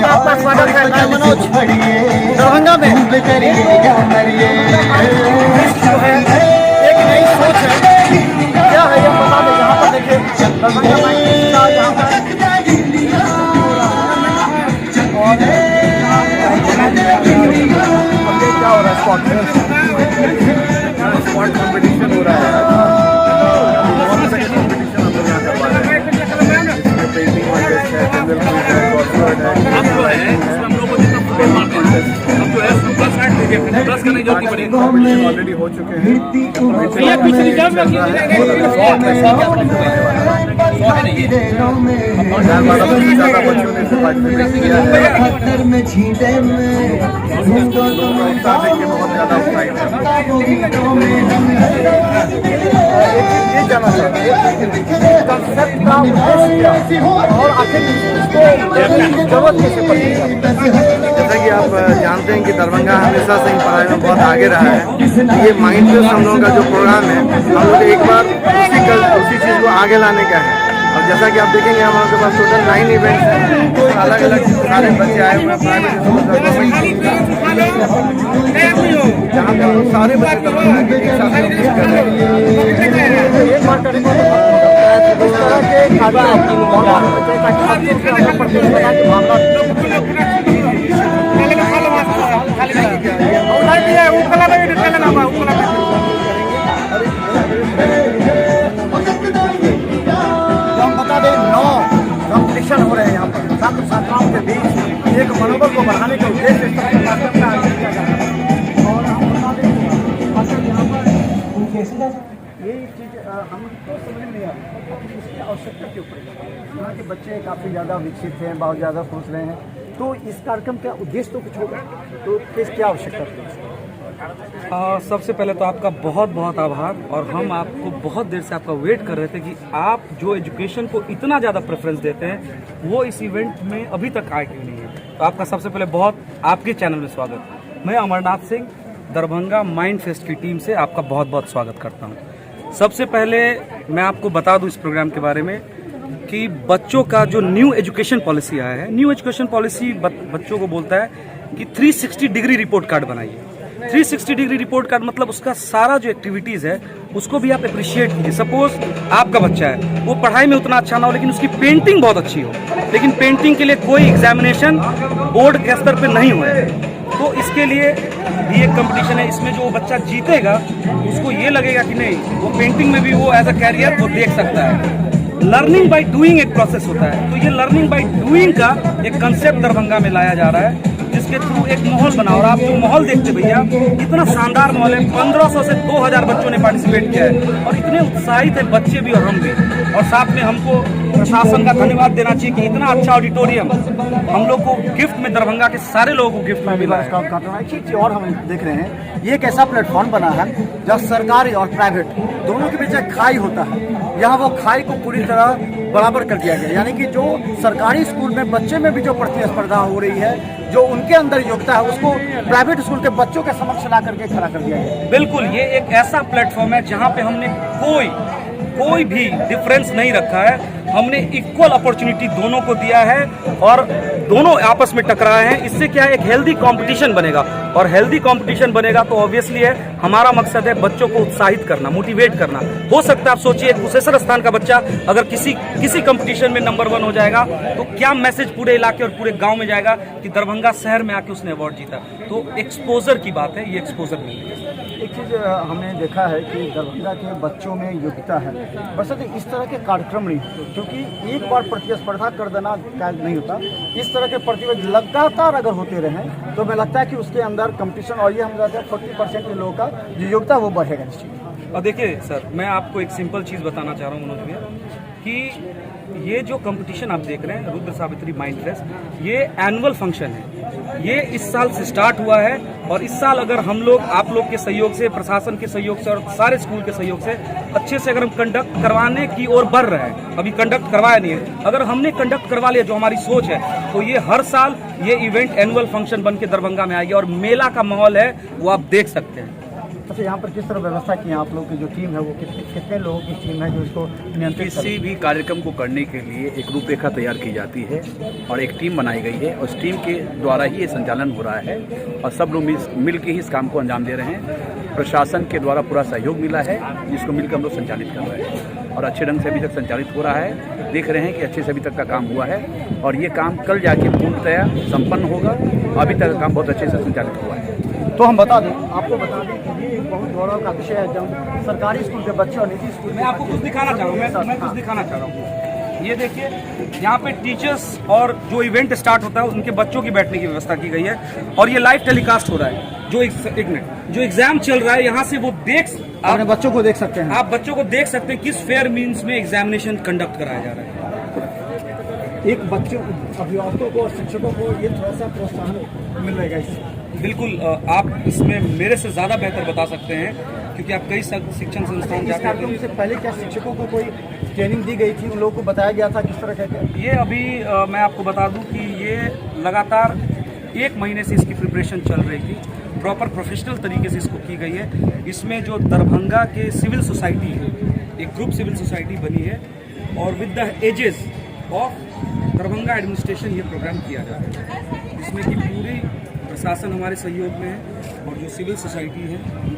आपका स्वागत है। मैं मनोज दरभंगा में जो है एक नई सोच है, क्या है ये बता दें। यहाँ पर देखिए दरभंगा में यहाँ पर क्या हो रहा है, स्पॉट कॉम्पिटिशन हो रहा है। ऑलरेडी हो चुके हैं। और आखिर जरूरत कैसे पड़ी। जैसा कि आप जानते हैं कि दरभंगा हमेशा से ही पढ़ाई में बहुत आगे रहा है। ये माइंड फ्रेश हम लोगों का जो प्रोग्राम है, हम लोग एक बार उसी चीज़ को आगे लाने का है। और जैसा कि आप देखेंगे हम लोगों के पास टोटल 9 इवेंट्स हैं, अलग अलग सारे बच्चे आए हुए हैं प्राइवेट स्कूल, जहाँ पे हम लोग सारे बच्चे दरभंगा के एक साथ कर रहे हैं। हम बता दें 9 कॉम्पिटिशन हो रहे हैं यहाँ पर छात्र छात्राओं के बीच, एक मनोबल को बढ़ाने के उद्देश्य से ये चीज़ हम तो समझ नहीं आ रही इसकी आवश्यकता क्यों पड़ी। यहाँ के बच्चे काफ़ी ज़्यादा विकसित हैं, बहुत ज़्यादा सोच रहे हैं, तो इस कार्यक्रम का उद्देश्य तो कुछ होगा, तो किस क्या आवश्यकता पड़ी। सबसे पहले तो आपका बहुत बहुत आभार। और हम आपको बहुत देर से आपका वेट कर रहे थे कि आप जो एजुकेशन को इतना ज़्यादा प्रेफरेंस देते हैं वो इस इवेंट में अभी तक आए क्यों नहीं है। तो आपका सबसे पहले बहुत आपके चैनल में स्वागत। मैं अमरनाथ सिंह दरभंगा माइंड फेस्ट की टीम से आपका बहुत बहुत स्वागत करता हूँ। सबसे पहले मैं आपको बता दूँ इस प्रोग्राम के बारे में कि बच्चों का जो न्यू एजुकेशन पॉलिसी आया है, न्यू एजुकेशन पॉलिसी बच्चों को बोलता है कि 360 डिग्री रिपोर्ट कार्ड बनाइए। 360 डिग्री रिपोर्ट कार्ड मतलब उसका सारा जो एक्टिविटीज़ है उसको भी आप अप्रिशिएट कीजिए। सपोज आपका बच्चा है, वो पढ़ाई में उतना अच्छा ना हो लेकिन उसकी पेंटिंग बहुत अच्छी हो, लेकिन पेंटिंग के लिए कोई एग्जामिनेशन बोर्ड के स्तर पर नहीं हुआ है, तो इसके लिए भी एक कंपटीशन है। इसमें जो बच्चा जीतेगा उसको ये लगेगा कि नहीं, वो पेंटिंग में भी वो एज अ कैरियर वो देख सकता है। लर्निंग बाय डूइंग एक प्रोसेस होता है, तो ये लर्निंग बाय डूइंग का एक कंसेप्ट दरभंगा में लाया जा रहा है, जिसके थ्रू एक माहौल बना। और आप जो माहौल देखते भैया, इतना शानदार माहौल है। 1500 से 2000 बच्चों ने पार्टिसिपेट किया है और इतने उत्साहित है बच्चे भी और हम भी। और साथ में हमको प्रशासन का धन्यवाद देना चाहिए कि इतना अच्छा ऑडिटोरियम हम लोग को गिफ्ट में, दरभंगा के सारे लोगों को गिफ्ट में मिला है। और हम देख रहे हैं ये एक ऐसा प्लेटफॉर्म बना है जहाँ सरकारी और प्राइवेट दोनों के बीच एक खाई होता है। यहाँ वो खाई को पूरी तरह बराबर कर दिया गया, यानी कि जो सरकारी स्कूल में बच्चे में भी जो प्रतिस्पर्धा हो रही है, जो उनके अंदर योग्यता है, उसको प्राइवेट स्कूल के बच्चों के समक्ष ला करके खड़ा कर दिया गया। बिल्कुल, ये एक ऐसा प्लेटफॉर्म है जहाँ पे हमने कोई भी डिफरेंस नहीं रखा है। हमने इक्वल अपॉर्चुनिटी दोनों को दिया है और दोनों आपस में टकराए हैं। इससे क्या है, एक हेल्दी कंपटीशन बनेगा, और हेल्दी कंपटीशन बनेगा तो ऑब्वियसली है हमारा मकसद है बच्चों को उत्साहित करना, मोटिवेट करना। हो सकता है आप सोचिए कुशेश्वर स्थान का बच्चा अगर किसी कंपटीशन में नंबर 1 हो जाएगा तो क्या मैसेज पूरे इलाके और पूरे गाँव में जाएगा कि दरभंगा शहर में आके उसने अवार्ड जीता। तो एक्सपोजर की बात है, ये एक्सपोजर मिल रही है। एक चीज़ हमने देखा है कि दरभंगा के बच्चों में योग्यता है, बस इस तरह के कार्यक्रम नहीं होते, क्योंकि एक बार प्रतिस्पर्धा कर देना कायज नहीं होता। इस तरह के प्रतियोगिता लगातार अगर होते रहें तो हमें लगता है कि उसके अंदर कंपटीशन, और ये हम कहते हैं 40% के लोगों का जो योग्यता वो बढ़ेगा निश्चित। और देखिए सर, मैं आपको एक सिंपल चीज़ बताना चाह रहा हूँ मनोज भैया कि ये जो कंपटीशन आप देख रहे हैं रुद्र सावित्री माइंड फेस्ट, ये एनुअल फंक्शन है। ये इस साल से स्टार्ट हुआ है और इस साल अगर हम लोग आप लोग के सहयोग से, प्रशासन के सहयोग से और सारे स्कूल के सहयोग से अच्छे से अगर हम कंडक्ट करवाने की ओर बढ़ रहे हैं, अभी कंडक्ट करवाया नहीं है, अगर हमने कंडक्ट करवा लिया जो हमारी सोच है, तो ये हर साल ये इवेंट एनुअल फंक्शन बन के दरभंगा में आएगी और मेला का माहौल है वो आप देख सकते हैं। अच्छा, यहाँ पर किस तरह व्यवस्था की है आप लोगों की जो टीम है वो कितने लोगों की टीम है जो इसको नियंत्रित करे? किसी भी कार्यक्रम को करने के लिए एक रूपरेखा तैयार की जाती है और एक टीम बनाई गई है, और उस टीम के द्वारा ही ये संचालन हो रहा है और सब लोग मिल के ही इस काम को अंजाम दे रहे हैं। प्रशासन के द्वारा पूरा सहयोग मिला है, जिसको मिलकर हम लोग संचालित कर रहे हैं और अच्छे ढंग से अभी तक संचालित हो रहा है। देख रहे हैं कि अच्छे से अभी तक का काम हुआ है और ये काम कल जाके पूर्णतया संपन्न होगा। अभी तक का काम बहुत अच्छे से संचालित हुआ है। तो हम बता दें, आपको बता दें कि ये एक बहुत गौरव का विषय है जब सरकारी स्कूल के बच्चे और निजी स्कूल मैं आपको कुछ दिखाना चाह रहा हूँ, मैं कुछ दिखाना चाह रहा हूँ। ये देखिए, यहाँ पे टीचर्स और जो इवेंट स्टार्ट होता है उनके बच्चों की बैठने की व्यवस्था की गई है और ये लाइव टेलीकास्ट हो रहा है। जो एक मिनट, जो एग्जाम चल रहा है यहाँ से वो अपने बच्चों को देख सकते हैं। आप बच्चों को देख सकते हैं किस फेयर मीन्स में एग्जामिनेशन कंडक्ट कराया जा रहा है। एक बच्चों, अभिभावकों को और शिक्षकों को ये थोड़ा सा प्रोत्साहन मिल रहेगा इससे। बिल्कुल, आप इसमें मेरे से ज़्यादा बेहतर बता सकते हैं क्योंकि आप कई शिक्षण संस्थान इस जाते कार्यक्रम हैं। से पहले क्या शिक्षकों को कोई ट्रेनिंग दी गई थी, उन लोगों को बताया गया था किस तरह कहते? ये अभी मैं आपको बता दूं कि ये लगातार 1 महीने से इसकी प्रिपरेशन चल रही थी। प्रॉपर प्रोफेशनल तरीके से इसको की गई है। इसमें जो दरभंगा के सिविल सोसाइटी है, एक ग्रुप सिविल सोसाइटी बनी है और with the ages of Darbhanga administration ये प्रोग्राम किया जा रहा है। इसमें कि पूरी प्रशासन हमारे सहयोग में है और जो सिविल सोसाइटी है हम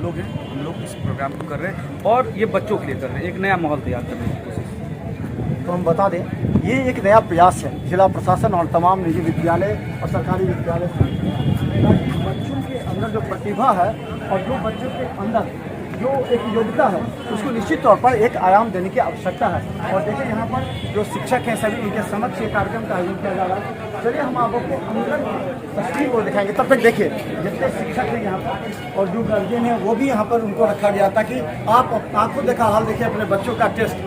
लोग इस प्रोग्राम को कर रहे हैं और ये बच्चों के लिए कर रहे हैं, एक नया माहौल तैयार करने की कोशिश। तो हम बता दें, ये एक नया प्रयास है जिला प्रशासन और तमाम निजी विद्यालय और सरकारी विद्यालय ताकि बच्चों के अंदर जो प्रतिभा है और जो बच्चों के अंदर जो एक योग्यता है उसको निश्चित तौर पर एक आयाम देने की आवश्यकता है। और देखिए यहाँ पर जो शिक्षक हैं सभी उनके समक्ष ये कार्यक्रम का आयोजन किया जा रहा है। चलिए हम आपको अंदर तस्वीर को दिखाएंगे, तब तक देखिए जितने शिक्षक हैं यहाँ पर और जो गार्जियन हैं वो भी यहाँ पर उनको रखा गया ताकि आप आंखों देखा हाल देखिए अपने बच्चों का टेस्ट,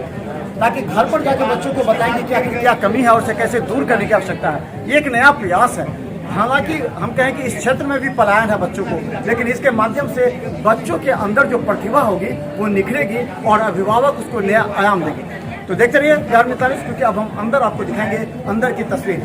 ताकि घर पर जाकर बच्चों को बताएंगे कि आखिर क्या कमी है और उसे कैसे दूर करने की आवश्यकता है। ये एक नया प्रयास है। हालांकि हम कहें कि इस क्षेत्र में भी पलायन है बच्चों को, लेकिन इसके माध्यम से बच्चों के अंदर जो प्रतिभा होगी वो निखरेगी और अभिभावक उसको नया आयाम देंगे। तो देखते रहिए 11:45, क्योंकि अब हम अंदर आपको दिखाएंगे अंदर की तस्वीर।